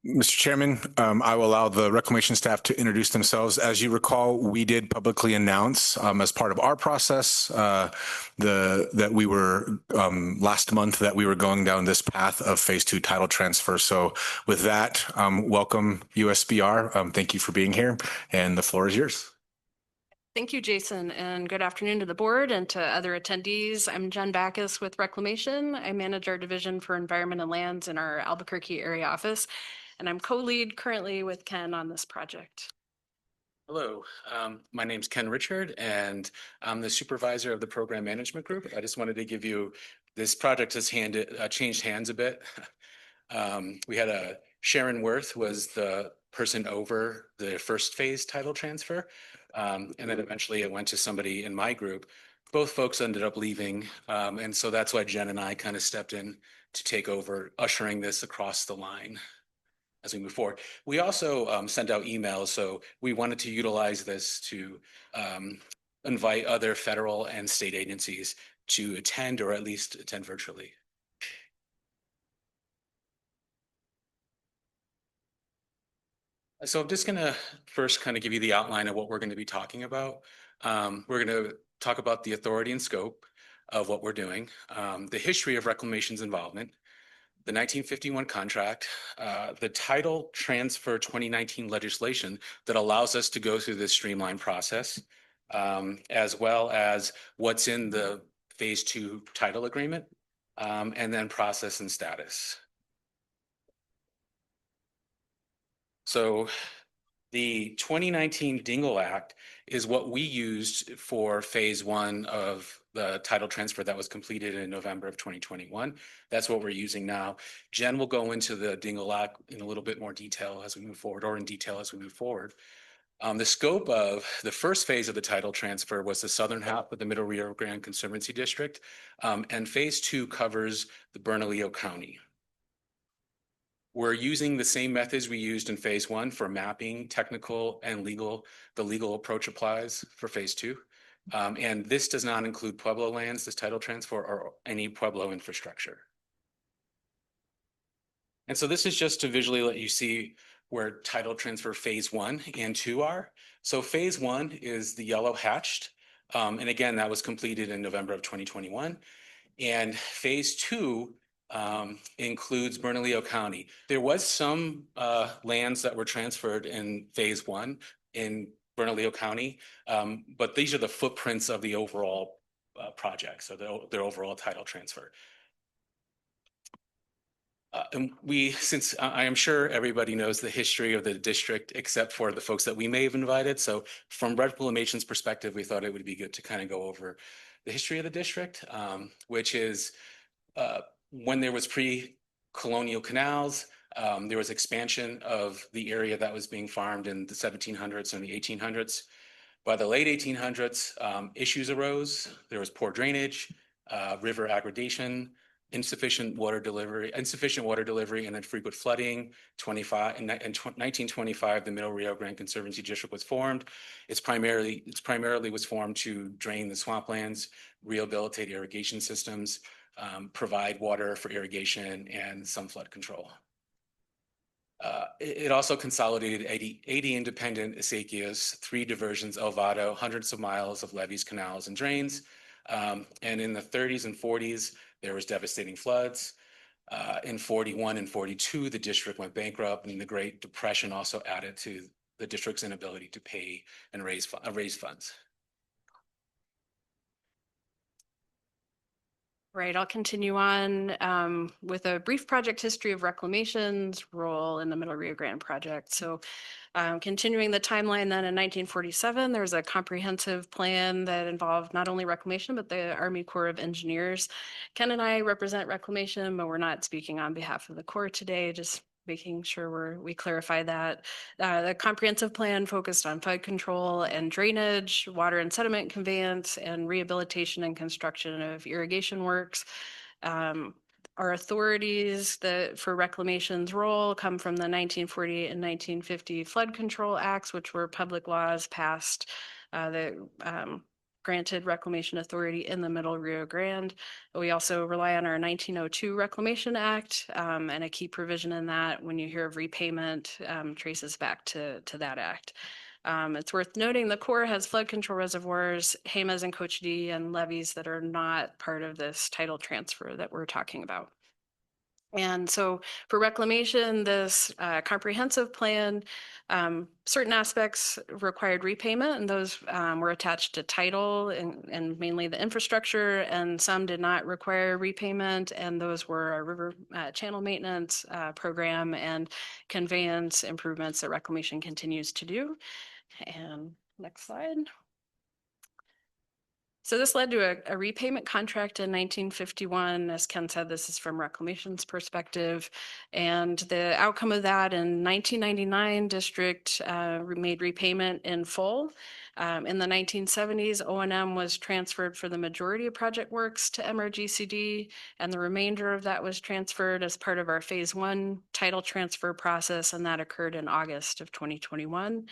Mr. Chairman, I will allow the reclamation staff to introduce themselves. As you recall, we did publicly announce as part of our process that we were last month that we were going down this path of phase 2 title transfer. So with that, welcome USBR. Thank you for being here, and the floor is yours. Thank you, Jason, and good afternoon to the board and to other attendees. I'm Jen Backus with Reclamation. I manage our division for environment and lands in our Albuquerque area office, and I'm co-lead currently with Ken on this project. Hello, my name's Ken Richard, and I'm the supervisor of the program management group. I just wanted to give you, this project has changed hands a bit. We had Sharon Worth was the person over the first phase title transfer. And then eventually it went to somebody in my group. Both folks ended up leaving. And so that's why Jen and I kind of stepped in to take over, ushering this across the line as we move forward. We also sent out emails. So we wanted to utilize this to invite other federal and state agencies to attend, or at least attend virtually. So I'm just going to first kind of give you the outline of what we're going to be talking about. We're going to talk about the authority and scope of what we're doing, the history of reclamation's involvement, the 1951 contract, the title transfer 2019 legislation that allows us to go through this streamlined process, as well as what's in the phase 2 title agreement, and then process and status. So the 2019 Dingle Act is what we used for phase 1 of the title transfer that was completed in November of 2021. That's what we're using now. Jen will go into the Dingle Act in a little bit more detail as we move forward, or in detail as we move forward. The scope of the first phase of the title transfer was the southern half of the Middle Rio Grande Conservancy District, and phase 2 covers the Bernalillo County. We're using the same methods we used in phase 1 for mapping, technical, and legal. The legal approach applies for phase 2. And this does not include Pueblo lands, this title transfer, or any Pueblo infrastructure. And so this is just to visually let you see where title transfer phase 1 and 2 are. So phase 1 is the yellow hatched. And again, that was completed in November of 2021. And phase 2 includes Bernalillo County. There was some lands that were transferred in phase 1 in Bernalillo County, but these are the footprints of the overall project, so their overall title transfer. And since I am sure everybody knows the history of the district, except for the folks that we may have invited. So from Reclamation's perspective, we thought it would be good to kind of go over the history of the district, which is when there was pre-colonial canals, there was expansion of the area that was being farmed in the 1700s and the 1800s. By the late 1800s, issues arose. There was poor drainage, river aggradation, insufficient water delivery, and then frequent flooding. In 1925, the Middle Rio Grande Conservancy District was formed. It's primarily was formed to drain the swamplands, rehabilitate irrigation systems, provide water for irrigation, and some flood control. It also consolidated 80 independent acequias, 3 diversions, Elvado, hundreds of miles of levees, canals, and drains. And in the 30s and 40s, there was devastating floods. In 41 and 42, the district went bankrupt, and the Great Depression also added to the district's inability to pay and raise funds. Right, I'll continue on with a brief project history of Reclamation's role in the Middle Rio Grande project. So continuing the timeline, then in 1947, there was a comprehensive plan that involved not only Reclamation, but the Army Corps of Engineers. Ken and I represent Reclamation, but we're not speaking on behalf of the Corps today, just making sure we clarify that. The comprehensive plan focused on flood control and drainage, water and sediment conveyance, and rehabilitation and construction of irrigation works. Our authorities for Reclamation's role come from the 1940 and 1950 Flood Control Acts, which were public laws passed that granted reclamation authority in the Middle Rio Grande. We also rely on our 1902 Reclamation Act, and a key provision in that, when you hear of repayment, traces back to that act. It's worth noting the Corps has flood control reservoirs, Jemez and Cochiti, and levees that are not part of this title transfer that we're talking about. And so for reclamation, this comprehensive plan, certain aspects required repayment, and those were attached to title and mainly the infrastructure, and some did not require repayment, and those were a river channel maintenance program and conveyance improvements that reclamation continues to do. And next slide. So this led to a repayment contract in 1951. As Ken said, this is from Reclamation's perspective. And the outcome of that in 1999, district made repayment in full. In the 1970s, O&M was transferred for the majority of project works to MRGCD, and the remainder of that was transferred as part of our phase 1 title transfer process, and that occurred in August of 2021.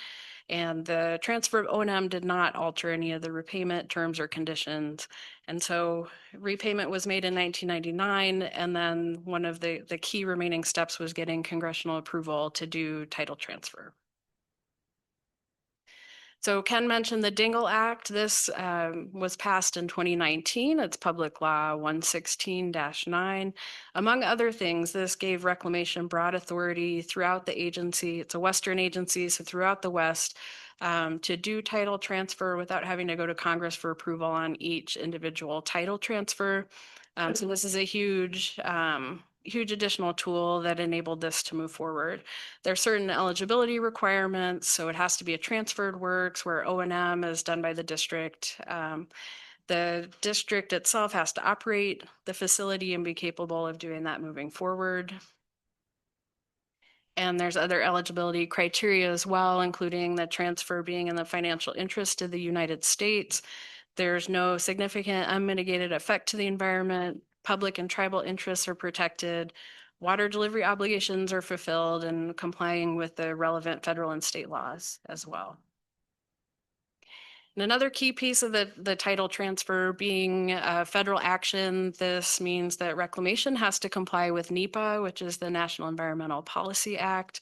And the transfer of O&M did not alter any of the repayment terms or conditions. And so repayment was made in 1999, and then one of the key remaining steps was getting congressional approval to do title transfer. So Ken mentioned the Dingle Act. This was passed in 2019. It's Public Law 116-9. Among other things, this gave Reclamation broad authority throughout the agency. It's a Western agency, so throughout the West, to do title transfer without having to go to Congress for approval on each individual title transfer. So this is a huge additional tool that enabled this to move forward. There are certain eligibility requirements, so it has to be a transferred works where O&M is done by the district. The district itself has to operate the facility and be capable of doing that moving forward. And there's other eligibility criteria as well, including the transfer being in the financial interest of the United States. There's no significant unmitigated effect to the environment. Public and tribal interests are protected. Water delivery obligations are fulfilled, and complying with the relevant federal and state laws as well. And another key piece of the title transfer being federal action, this means that Reclamation has to comply with NEPA, which is the National Environmental Policy Act.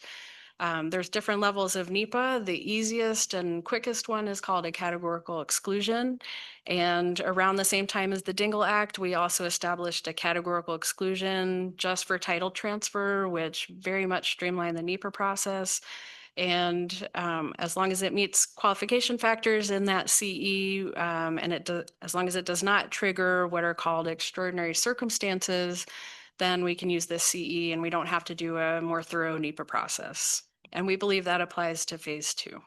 There's different levels of NEPA. The easiest and quickest one is called a categorical exclusion. And around the same time as the Dingle Act, we also established a categorical exclusion just for title transfer, which very much streamlined the NEPA process. And as long as it meets qualification factors in that CE, and as long as it does not trigger what are called extraordinary circumstances, then we can use this CE and we don't have to do a more thorough NEPA process. And we believe that applies to phase 2.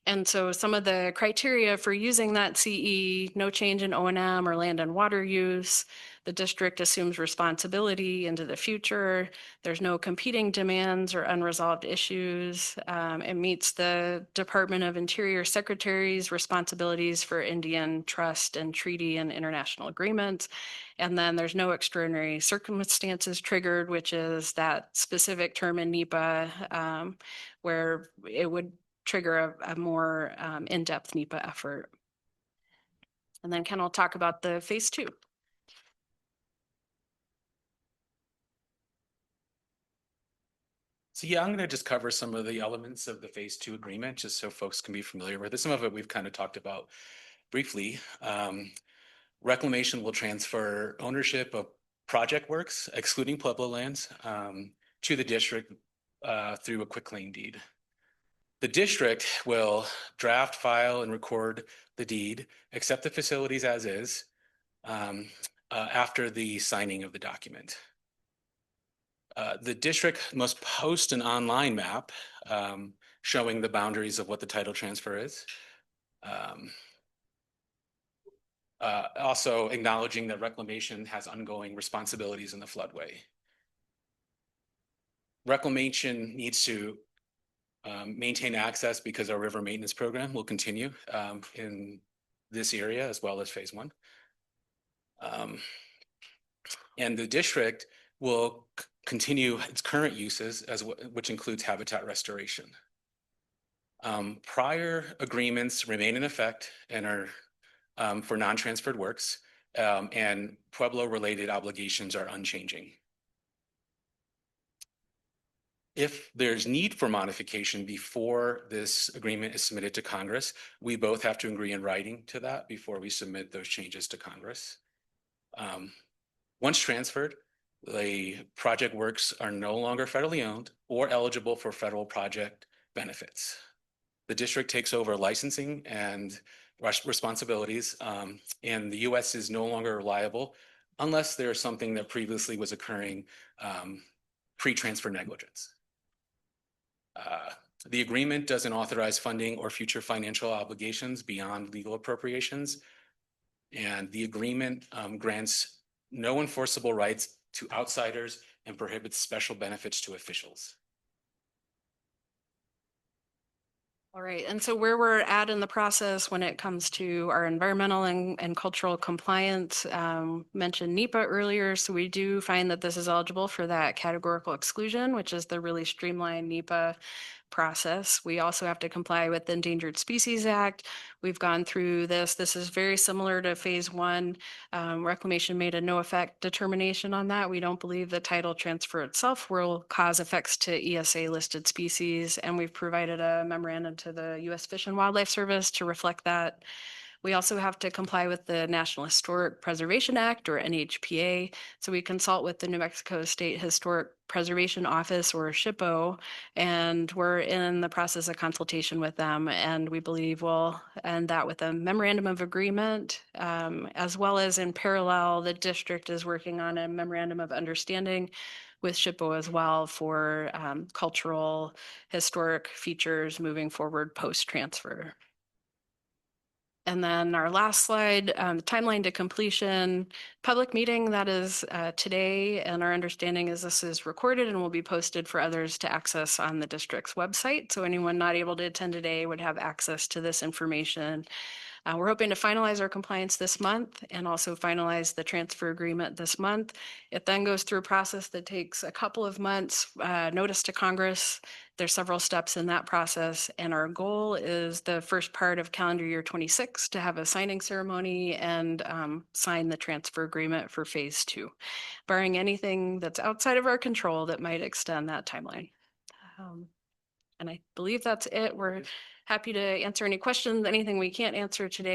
And so some of the criteria for using that CE, no change in O&M or land and water use. The district assumes responsibility into the future. There's no competing demands or unresolved issues. It meets the Department of Interior Secretary's responsibilities for Indian trust and treaty and international agreements. And then there's no extraordinary circumstances triggered, which is that specific term in NEPA where it would trigger a more in-depth NEPA effort. And then Ken will talk about the phase 2. So yeah, I'm going to just cover some of the elements of the phase 2 agreement, just so folks can be familiar with it. Some of it we've kind of talked about briefly. Reclamation will transfer ownership of project works, excluding Pueblo lands, to the district through a quitclaim deed. The district will draft, file, and record the deed, accept the facilities as is, after the signing of the document. The district must post an online map showing the boundaries of what the title transfer is. Also acknowledging that Reclamation has ongoing responsibilities in the floodway. Reclamation needs to maintain access because our river maintenance program will continue in this area as well as phase 1. And the district will continue its current uses, which includes habitat restoration. Prior agreements remain in effect and are for non-transferred works, and Pueblo-related obligations are unchanging. If there's need for modification before this agreement is submitted to Congress, we both have to agree in writing to that before we submit those changes to Congress. Once transferred, the project works are no longer federally owned or eligible for federal project benefits. The district takes over licensing and responsibilities, and the U.S. is no longer liable unless there's something that previously was occurring pre-transfer negligence. The agreement doesn't authorize funding or future financial obligations beyond legal appropriations, and the agreement grants no enforceable rights to outsiders and prohibits special benefits to officials. All right, and so where we're at in the process when it comes to our environmental and cultural compliance, mentioned NEPA earlier, so we do find that this is eligible for that categorical exclusion, which is the really streamlined NEPA process. We also have to comply with the Endangered Species Act. We've gone through this. This is very similar to phase one. Reclamation made a no effect determination on that. We don't believe the title transfer itself will cause effects to ESA listed species. And we've provided a memorandum to the U.S. Fish and Wildlife Service to reflect that. We also have to comply with the National Historic Preservation Act, or NHPA. So we consult with the New Mexico State Historic Preservation Office, or SHPO, and we're in the process of consultation with them. And we believe we'll end that with a memorandum of agreement, as well as in parallel, the district is working on a memorandum of understanding with SHPO as well for cultural historic features moving forward post-transfer. And then our last slide, timeline to completion, public meeting that is today, and our understanding is this is recorded and will be posted for others to access on the district's website. So anyone not able to attend today would have access to this information. We're hoping to finalize our compliance this month and also finalize the transfer agreement this month. It then goes through a process that takes a couple of months, notice to Congress. There's several steps in that process, and our goal is the first part of calendar year 26 to have a signing ceremony and sign the transfer agreement for phase two, barring anything that's outside of our control that might extend that timeline. And I believe that's it. We're happy to answer any questions, anything we can't answer today.